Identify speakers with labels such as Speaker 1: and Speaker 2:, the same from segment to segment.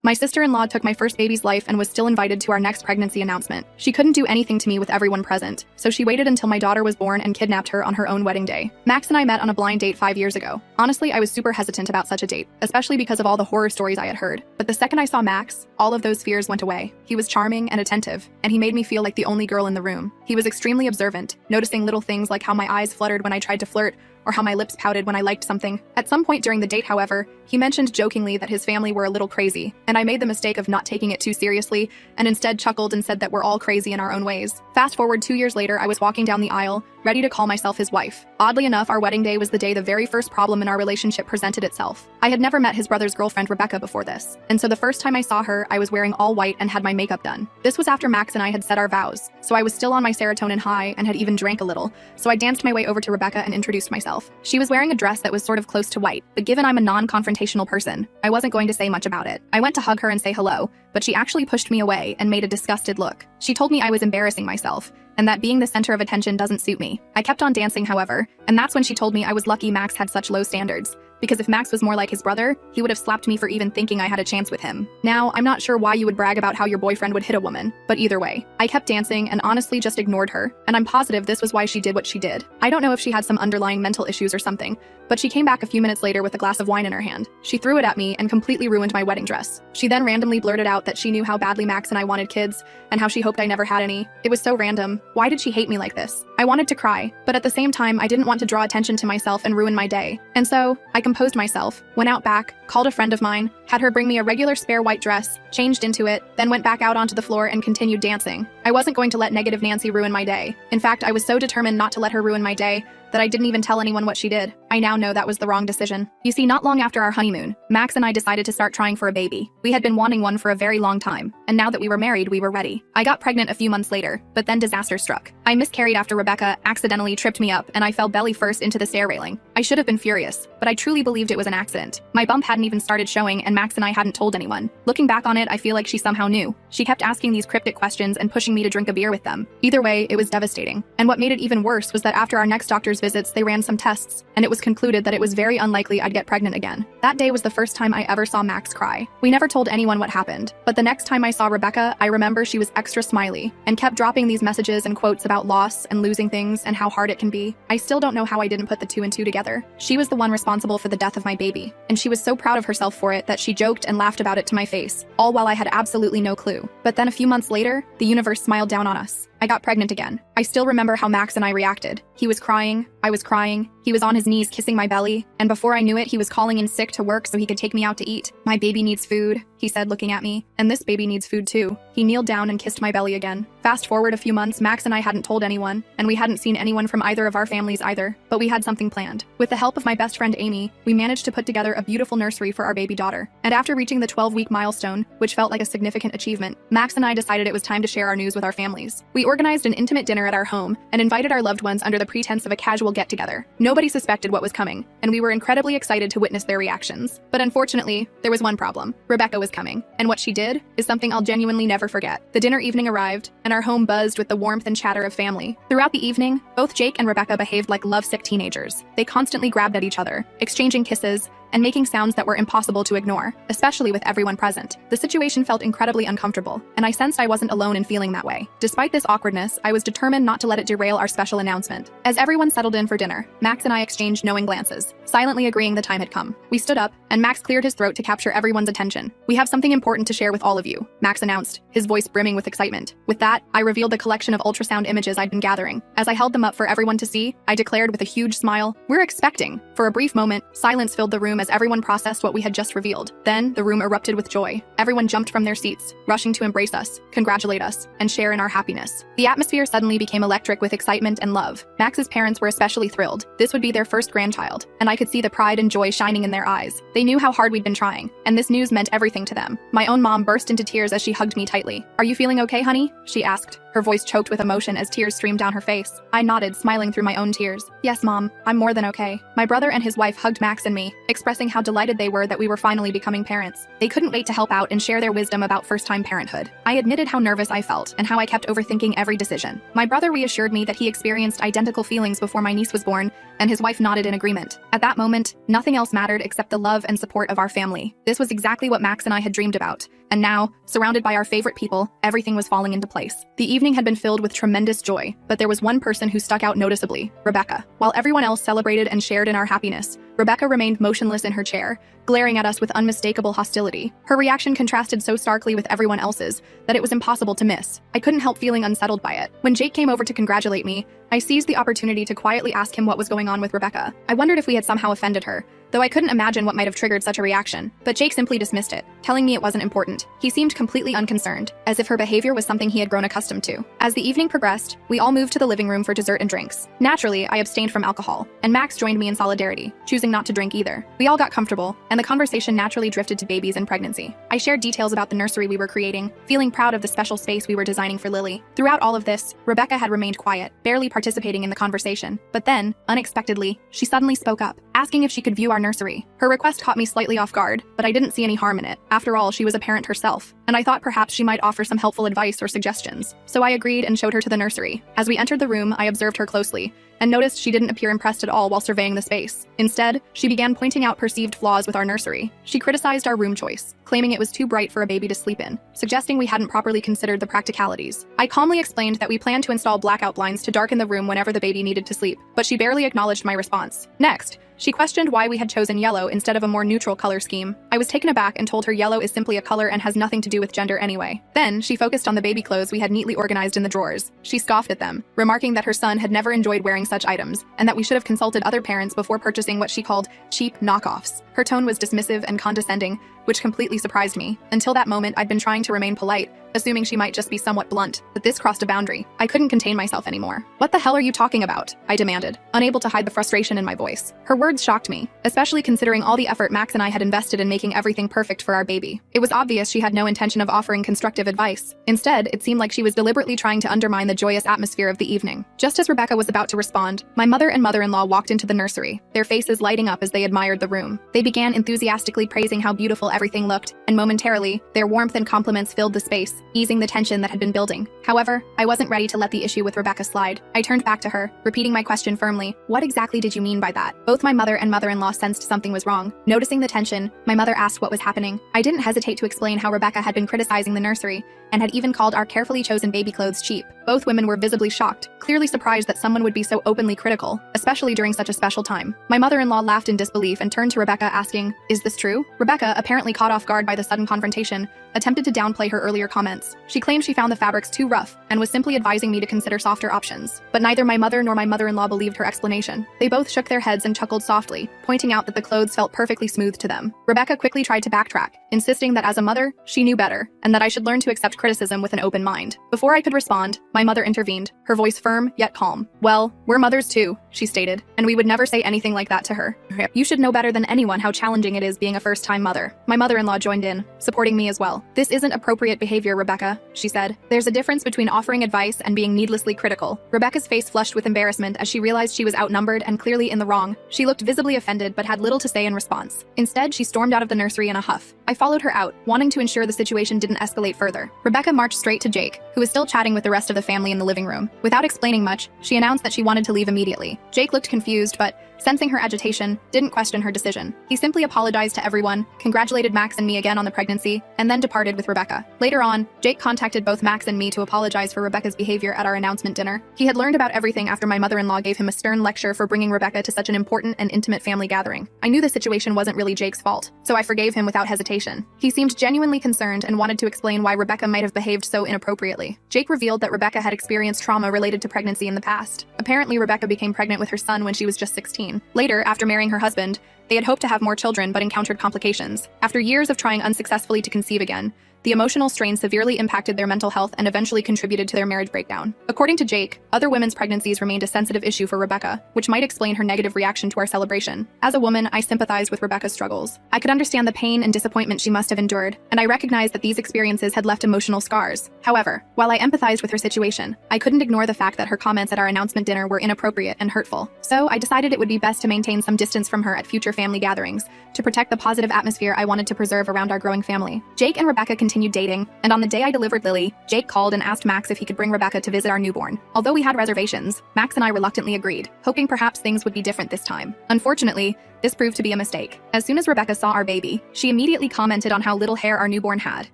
Speaker 1: My sister-in-law took my first baby's life and was still invited to our next pregnancy announcement. She couldn't do anything to me with everyone present, so she waited until my daughter was born and kidnapped her on her own wedding day. Max and I met on a blind date 5 years ago. Honestly, I was super hesitant about such a date, especially because of all the horror stories I had heard. But the second I saw Max, all of those fears went away. He was charming and attentive, and he made me feel like the only girl in the room. He was extremely observant, noticing little things like how my eyes fluttered when I tried to flirt, or how my lips pouted when I liked something. At some point during the date, however, he mentioned jokingly that his family were a little crazy, and I made the mistake of not taking it too seriously, and instead chuckled and said that we're all crazy in our own ways. Fast forward 2 years later, I was walking down the aisle, ready to call myself his wife. Oddly enough, our wedding day was the day the very first problem in our relationship presented itself. I had never met his brother's girlfriend, Rebecca, before this, and so the first time I saw her, I was wearing all white and had my makeup done. This was after Max and I had said our vows, so I was still on my serotonin high and had even drank a little, so I danced my way over to Rebecca and introduced myself. She was wearing a dress that was sort of close to white, but given I'm a non-confrontational person, I wasn't going to say much about it. I went to hug her and say hello, but she actually pushed me away and made a disgusted look. She told me I was embarrassing myself, and that being the center of attention doesn't suit me. I kept on dancing, however, and that's when she told me I was lucky Max had such low standards, because if Max was more like his brother, he would have slapped me for even thinking I had a chance with him. Now, I'm not sure why you would brag about how your boyfriend would hit a woman, but either way, I kept dancing and honestly just ignored her, and I'm positive this was why she did what she did. I don't know if she had some underlying mental issues or something, but she came back a few minutes later with a glass of wine in her hand. She threw it at me and completely ruined my wedding dress. She then randomly blurted out that she knew how badly Max and I wanted kids, and how she hoped I never had any. It was so random. Why did she hate me like this? I wanted to cry, but at the same time, I didn't want to draw attention to myself and ruin my day. And so, I composed myself, went out back, called a friend of mine, had her bring me a regular spare white dress, changed into it, then went back out onto the floor and continued dancing. I wasn't going to let negative Nancy ruin my day. In fact, I was so determined not to let her ruin my day that I didn't even tell anyone what she did. I now know that was the wrong decision. You see, not long after our honeymoon, Max and I decided to start trying for a baby. We had been wanting one for a very long time, and now that we were married, we were ready. I got pregnant a few months later, but then disaster struck. I miscarried after Rebecca accidentally tripped me up, and I fell belly first into the stair railing. I should have been furious, but I truly believed it was an accident. My bump hadn't even started showing, and Max and I hadn't told anyone. Looking back on it, I feel like she somehow knew. She kept asking these cryptic questions and pushing me to drink a beer with them. Either way, it was devastating. And what made it even worse was that after our next doctor's visits, they ran some tests, and it was concluded that it was very unlikely I'd get pregnant again. That day was the first time I ever saw Max cry. We never told anyone what happened, but the next time I saw Rebecca, I remember she was extra smiley and kept dropping these messages and quotes about loss and losing things and how hard it can be. I still don't know how I didn't put the two and two together. She was the one responsible for the death of my baby, and she was so proud of herself for it that she joked and laughed about it to my face, all while I had absolutely no clue. But then a few months later, the universe smiled down on us. I got pregnant again. I still remember how Max and I reacted. He was crying, I was crying, he was on his knees kissing my belly, and before I knew it, he was calling in sick to work so he could take me out to eat. My baby needs food, he said, looking at me, and this baby needs food too. He kneeled down and kissed my belly again. Fast forward a few months, Max and I hadn't told anyone, and we hadn't seen anyone from either of our families either, but we had something planned. With the help of my best friend Amy, we managed to put together a beautiful nursery for our baby daughter. And after reaching the 12-week milestone, which felt like a significant achievement, Max and I decided it was time to share our news with our families. We organized an intimate dinner at our home and invited our loved ones under the pretense of a casual get-together. Nobody suspected what was coming, and we were incredibly excited to witness their reactions. But unfortunately, there was one problem. Rebecca was coming, and what she did is something I'll genuinely never forget. The dinner evening arrived, and our home buzzed with the warmth and chatter of family. Throughout the evening, both Jake and Rebecca behaved like lovesick teenagers. They constantly grabbed at each other, exchanging kisses, and making sounds that were impossible to ignore, especially with everyone present. The situation felt incredibly uncomfortable, and I sensed I wasn't alone in feeling that way. Despite this awkwardness, I was determined not to let it derail our special announcement. As everyone settled in for dinner, Max and I exchanged knowing glances, silently agreeing the time had come. We stood up, and Max cleared his throat to capture everyone's attention. "We have something important to share with all of you," Max announced, his voice brimming with excitement. With that, I revealed the collection of ultrasound images I'd been gathering. As I held them up for everyone to see, I declared with a huge smile, "We're expecting." For a brief moment, silence filled the room as everyone processed what we had just revealed. Then, the room erupted with joy. Everyone jumped from their seats, rushing to embrace us, congratulate us, and share in our happiness. The atmosphere suddenly became electric with excitement and love. Max's parents were especially thrilled. This would be their first grandchild, and I could see the pride and joy shining in their eyes. They knew how hard we'd been trying, and this news meant everything to them. My own mom burst into tears as she hugged me tightly. "Are you feeling okay, honey?" she asked, her her voice choked with emotion as tears streamed down her face. I nodded, smiling through my own tears. Yes, Mom, I'm more than okay. My brother and his wife hugged Max and me, expressing how delighted they were that we were finally becoming parents. They couldn't wait to help out and share their wisdom about first-time parenthood. I admitted how nervous I felt and how I kept overthinking every decision. My brother reassured me that he experienced identical feelings before my niece was born, and his wife nodded in agreement. At that moment, nothing else mattered except the love and support of our family. This was exactly what Max and I had dreamed about. And now, surrounded by our favorite people, everything was falling into place. The evening had been filled with tremendous joy, but there was one person who stuck out noticeably: Rebecca. While everyone else celebrated and shared in our happiness, Rebecca remained motionless in her chair, glaring at us with unmistakable hostility. Her reaction contrasted so starkly with everyone else's that it was impossible to miss. I couldn't help feeling unsettled by it. When Jake came over to congratulate me, I seized the opportunity to quietly ask him what was going on with Rebecca. I wondered if we had somehow offended her, though I couldn't imagine what might have triggered such a reaction. But Jake simply dismissed it, telling me it wasn't important. He seemed completely unconcerned, as if her behavior was something he had grown accustomed to. As the evening progressed, we all moved to the living room for dessert and drinks. Naturally, I abstained from alcohol, and Max joined me in solidarity, choosing not to drink either. We all got comfortable, and the conversation naturally drifted to babies and pregnancy. I shared details about the nursery we were creating, feeling proud of the special space we were designing for Lily. Throughout all of this, Rebecca had remained quiet, barely participating in the conversation. But then, unexpectedly, she suddenly spoke up, asking if she could view our nursery. Her request caught me slightly off guard, but I didn't see any harm in it. After all, she was a parent herself, and I thought perhaps she might offer some helpful advice or suggestions. So I agreed and showed her to the nursery. As we entered the room, I observed her closely, and noticed she didn't appear impressed at all while surveying the space. Instead, she began pointing out perceived flaws with our nursery. She criticized our room choice, claiming it was too bright for a baby to sleep in, suggesting we hadn't properly considered the practicalities. I calmly explained that we planned to install blackout blinds to darken the room whenever the baby needed to sleep, but she barely acknowledged my response. Next, she questioned why we had chosen yellow instead of a more neutral color scheme. I was taken aback and told her yellow is simply a color and has nothing to do with gender anyway. Then, she focused on the baby clothes we had neatly organized in the drawers. She scoffed at them, remarking that her son had never enjoyed wearing such items, and that we should have consulted other parents before purchasing what she called cheap knockoffs. Her tone was dismissive and condescending, which completely surprised me. Until that moment, I'd been trying to remain polite, assuming she might just be somewhat blunt, but this crossed a boundary. I couldn't contain myself anymore. "What the hell are you talking about?" I demanded, unable to hide the frustration in my voice. Her words shocked me, especially considering all the effort Max and I had invested in making everything perfect for our baby. It was obvious she had no intention of offering constructive advice. Instead, it seemed like she was deliberately trying to undermine the joyous atmosphere of the evening. Just as Rebecca was about to respond, my mother and mother-in-law walked into the nursery, their faces lighting up as they admired the room. They began enthusiastically praising how beautiful everything looked, and momentarily, their warmth and compliments filled the space, easing the tension that had been building. However, I wasn't ready to let the issue with Rebecca slide. I turned back to her, repeating my question firmly. "What exactly did you mean by that?" Both my mother and mother-in-law sensed something was wrong. Noticing the tension, my mother asked what was happening. I didn't hesitate to explain how Rebecca had been criticizing the nursery, and had even called our carefully chosen baby clothes cheap. Both women were visibly shocked, clearly surprised that someone would be so openly critical, especially during such a special time. My mother-in-law laughed in disbelief and turned to Rebecca asking, "Is this true?" Rebecca, apparently caught off guard by the sudden confrontation, attempted to downplay her earlier comments. She claimed she found the fabrics too rough, and was simply advising me to consider softer options. But neither my mother nor my mother-in-law believed her explanation. They both shook their heads and chuckled softly, pointing out that the clothes felt perfectly smooth to them. Rebecca quickly tried to backtrack, insisting that as a mother, she knew better, and that I should learn to accept criticism with an open mind. Before I could respond, my mother intervened, her voice firm yet calm. "Well, we're mothers too," she stated, "and we would never say anything like that to her. You should know better than anyone how challenging it is being a first-time mother." My mother-in-law joined in, supporting me as well. "This isn't appropriate behavior, Rebecca," she said. "There's a difference between offering advice and being needlessly critical." Rebecca's face flushed with embarrassment as she realized she was outnumbered and clearly in the wrong. She looked visibly offended but had little to say in response. Instead, she stormed out of the nursery in a huff. I followed her out, wanting to ensure the situation didn't escalate further. Rebecca marched straight to Jake, who was still chatting with the rest of the family in the living room. Without explaining much, she announced that she wanted to leave immediately. Jake looked confused, but, sensing her agitation, didn't question her decision. He simply apologized to everyone, congratulated Max and me again on the pregnancy, and then departed with Rebecca. Later on, Jake contacted both Max and me to apologize for Rebecca's behavior at our announcement dinner. He had learned about everything after my mother-in-law gave him a stern lecture for bringing Rebecca to such an important and intimate family gathering. I knew the situation wasn't really Jake's fault, so I forgave him without hesitation. He seemed genuinely concerned and wanted to explain why Rebecca might have behaved so inappropriately. Jake revealed that Rebecca had experienced trauma related to pregnancy in the past. Apparently, Rebecca became pregnant with her son when she was just 16. Later, after marrying her husband, They had hoped to have more children but encountered complications. After years of trying unsuccessfully to conceive again, the emotional strain severely impacted their mental health and eventually contributed to their marriage breakdown. According to Jake, other women's pregnancies remained a sensitive issue for Rebecca, which might explain her negative reaction to our celebration. As a woman, I sympathized with Rebecca's struggles. I could understand the pain and disappointment she must have endured, and I recognized that these experiences had left emotional scars. However, while I empathized with her situation, I couldn't ignore the fact that her comments at our announcement dinner were inappropriate and hurtful. So I decided it would be best to maintain some distance from her at future family gatherings, to protect the positive atmosphere I wanted to preserve around our growing family. Jake and Rebecca continued dating, and on the day I delivered Lily, Jake called and asked Max if he could bring Rebecca to visit our newborn. Although we had reservations, Max and I reluctantly agreed, hoping perhaps things would be different this time. Unfortunately, this proved to be a mistake. As soon as Rebecca saw our baby, she immediately commented on how little hair our newborn had,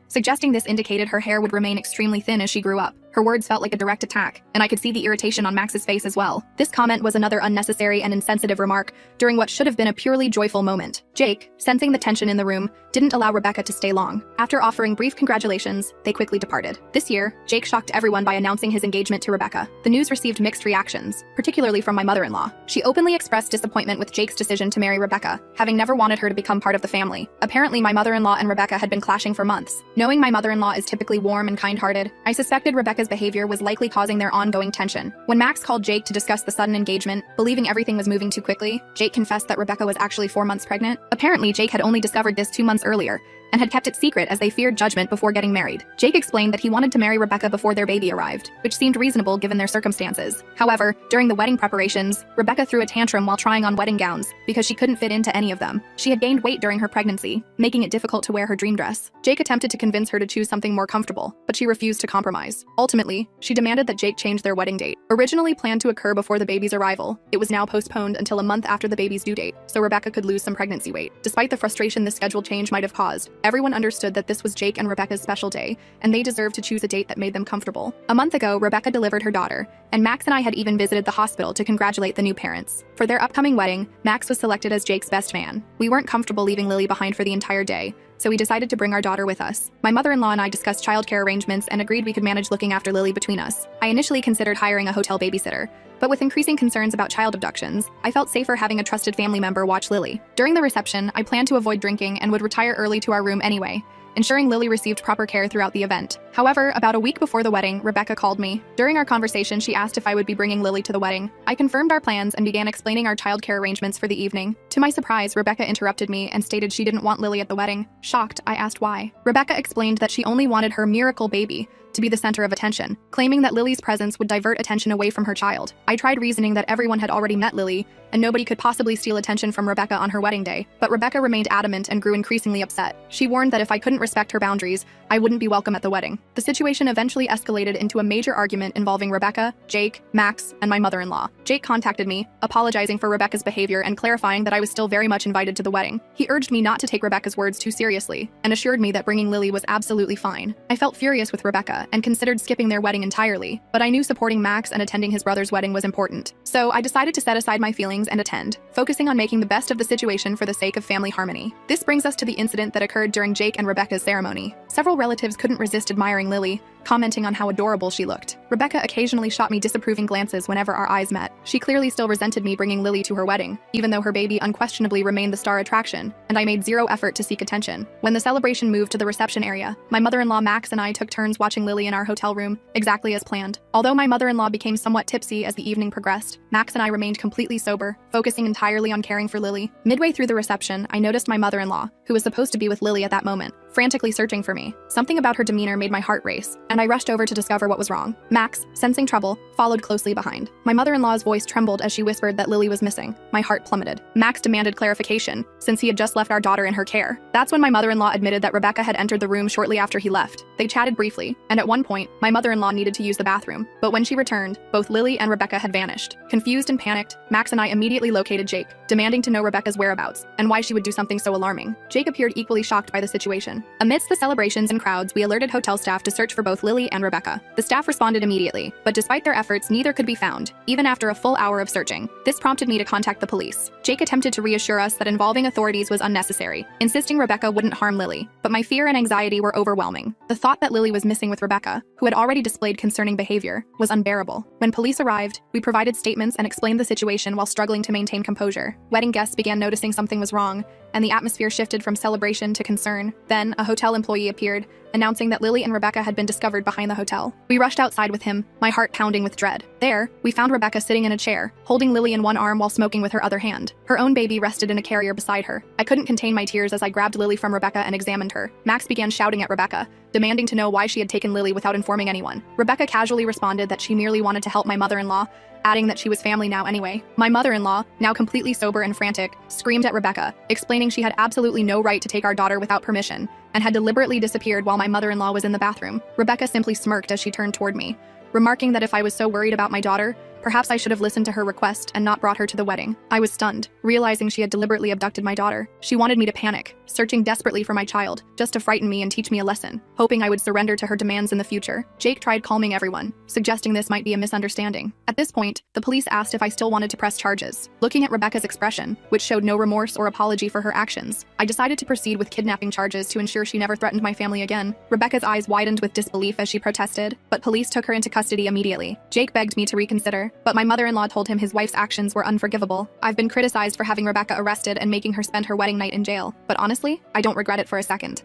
Speaker 1: suggesting this indicated her hair would remain extremely thin as she grew up. Her words felt like a direct attack, and I could see the irritation on Max's face as well. This comment was another unnecessary and insensitive remark during what should have been a purely joyful moment. Jake, sensing the tension in the room, didn't allow Rebecca to stay long. After offering brief congratulations, they quickly departed. This year, Jake shocked everyone by announcing his engagement to Rebecca. The news received mixed reactions, particularly from my mother-in-law. She openly expressed disappointment with Jake's decision to marry Rebecca, having never wanted her to become part of the family. Apparently, my mother-in-law and Rebecca had been clashing for months. Knowing my mother-in-law is typically warm and kind-hearted, I suspected Rebecca's behavior was likely causing their ongoing tension. When Max called Jake to discuss the sudden engagement, believing everything was moving too quickly, Jake confessed that Rebecca was actually 4 months pregnant. Apparently, Jake had only discovered this 2 months earlier, and had kept it secret as they feared judgment before getting married. Jake explained that he wanted to marry Rebecca before their baby arrived, which seemed reasonable given their circumstances. However, during the wedding preparations, Rebecca threw a tantrum while trying on wedding gowns because she couldn't fit into any of them. She had gained weight during her pregnancy, making it difficult to wear her dream dress. Jake attempted to convince her to choose something more comfortable, but she refused to compromise. Ultimately, she demanded that Jake change their wedding date. Originally planned to occur before the baby's arrival, it was now postponed until a month after the baby's due date, so Rebecca could lose some pregnancy weight. Despite the frustration this schedule change might have caused, everyone understood that this was Jake and Rebecca's special day, and they deserved to choose a date that made them comfortable. A month ago, Rebecca delivered her daughter, and Max and I had even visited the hospital to congratulate the new parents. For their upcoming wedding, Max was selected as Jake's best man. We weren't comfortable leaving Lily behind for the entire day, so we decided to bring our daughter with us. My mother-in-law and I discussed childcare arrangements and agreed we could manage looking after Lily between us. I initially considered hiring a hotel babysitter, but with increasing concerns about child abductions, I felt safer having a trusted family member watch Lily. During the reception, I planned to avoid drinking and would retire early to our room anyway, ensuring Lily received proper care throughout the event. However, about a week before the wedding, Rebecca called me. During our conversation, she asked if I would be bringing Lily to the wedding. I confirmed our plans and began explaining our childcare arrangements for the evening. To my surprise, Rebecca interrupted me and stated she didn't want Lily at the wedding. Shocked, I asked why. Rebecca explained that she only wanted her miracle baby to be the center of attention, claiming that Lily's presence would divert attention away from her child. I tried reasoning that everyone had already met Lily, and nobody could possibly steal attention from Rebecca on her wedding day, but Rebecca remained adamant and grew increasingly upset. She warned that if I couldn't respect her boundaries, I wouldn't be welcome at the wedding. The situation eventually escalated into a major argument involving Rebecca, Jake, Max, and my mother-in-law. Jake contacted me, apologizing for Rebecca's behavior and clarifying that I was still very much invited to the wedding. He urged me not to take Rebecca's words too seriously, and assured me that bringing Lily was absolutely fine. I felt furious with Rebecca and considered skipping their wedding entirely, but I knew supporting Max and attending his brother's wedding was important. So I decided to set aside my feelings and attend, focusing on making the best of the situation for the sake of family harmony. This brings us to the incident that occurred during Jake and Rebecca's ceremony. Several relatives couldn't resist admiring Lily, commenting on how adorable she looked. Rebecca occasionally shot me disapproving glances whenever our eyes met. She clearly still resented me bringing Lily to her wedding, even though her baby unquestionably remained the star attraction, and I made zero effort to seek attention. When the celebration moved to the reception area, my mother-in-law Max and I took turns watching Lily in our hotel room, exactly as planned. Although my mother-in-law became somewhat tipsy as the evening progressed, Max and I remained completely sober, focusing entirely on caring for Lily. Midway through the reception, I noticed my mother-in-law, who was supposed to be with Lily at that moment, frantically searching for me. Something about her demeanor made my heart race, and I rushed over to discover what was wrong. Max, sensing trouble, followed closely behind. My mother-in-law's voice trembled as she whispered that Lily was missing. My heart plummeted. Max demanded clarification, since he had just left our daughter in her care. That's when my mother-in-law admitted that Rebecca had entered the room shortly after he left. They chatted briefly, and at one point, my mother-in-law needed to use the bathroom. But when she returned, both Lily and Rebecca had vanished. Confused and panicked, Max and I immediately located Jake, demanding to know Rebecca's whereabouts, and why she would do something so alarming. Jake appeared equally shocked by the situation. Amidst the celebrations and crowds, we alerted hotel staff to search for both Lily and Rebecca. The staff responded immediately, but despite their efforts, neither could be found, even after a full hour of searching. This prompted me to contact the police. Jake attempted to reassure us that involving authorities was unnecessary, insisting Rebecca wouldn't harm Lily. But my fear and anxiety were overwhelming. The thought that Lily was missing with Rebecca, who had already displayed concerning behavior, was unbearable. When police arrived, we provided statements and explained the situation while struggling to maintain composure. Wedding guests began noticing something was wrong, and the atmosphere shifted from celebration to concern. Then, a hotel employee appeared, announcing that Lily and Rebecca had been discovered behind the hotel. We rushed outside with him, my heart pounding with dread. There, we found Rebecca sitting in a chair, holding Lily in one arm while smoking with her other hand. Her own baby rested in a carrier beside her. I couldn't contain my tears as I grabbed Lily from Rebecca and examined her. Max began shouting at Rebecca, demanding to know why she had taken Lily without informing anyone. Rebecca casually responded that she merely wanted to help my mother-in-law, adding that she was family now anyway. My mother-in-law, now completely sober and frantic, screamed at Rebecca, explaining she had absolutely no right to take our daughter without permission, and had deliberately disappeared while my mother-in-law was in the bathroom. Rebecca simply smirked as she turned toward me, remarking that if I was so worried about my daughter, perhaps I should have listened to her request and not brought her to the wedding. I was stunned, realizing she had deliberately abducted my daughter. She wanted me to panic, searching desperately for my child, just to frighten me and teach me a lesson, hoping I would surrender to her demands in the future. Jake tried calming everyone, suggesting this might be a misunderstanding. At this point, the police asked if I still wanted to press charges. Looking at Rebecca's expression, which showed no remorse or apology for her actions, I decided to proceed with kidnapping charges to ensure she never threatened my family again. Rebecca's eyes widened with disbelief as she protested, but police took her into custody immediately. Jake begged me to reconsider, but my mother-in-law told him his wife's actions were unforgivable. I've been criticized for having Rebecca arrested and making her spend her wedding night in jail, but honestly, I don't regret it for a second.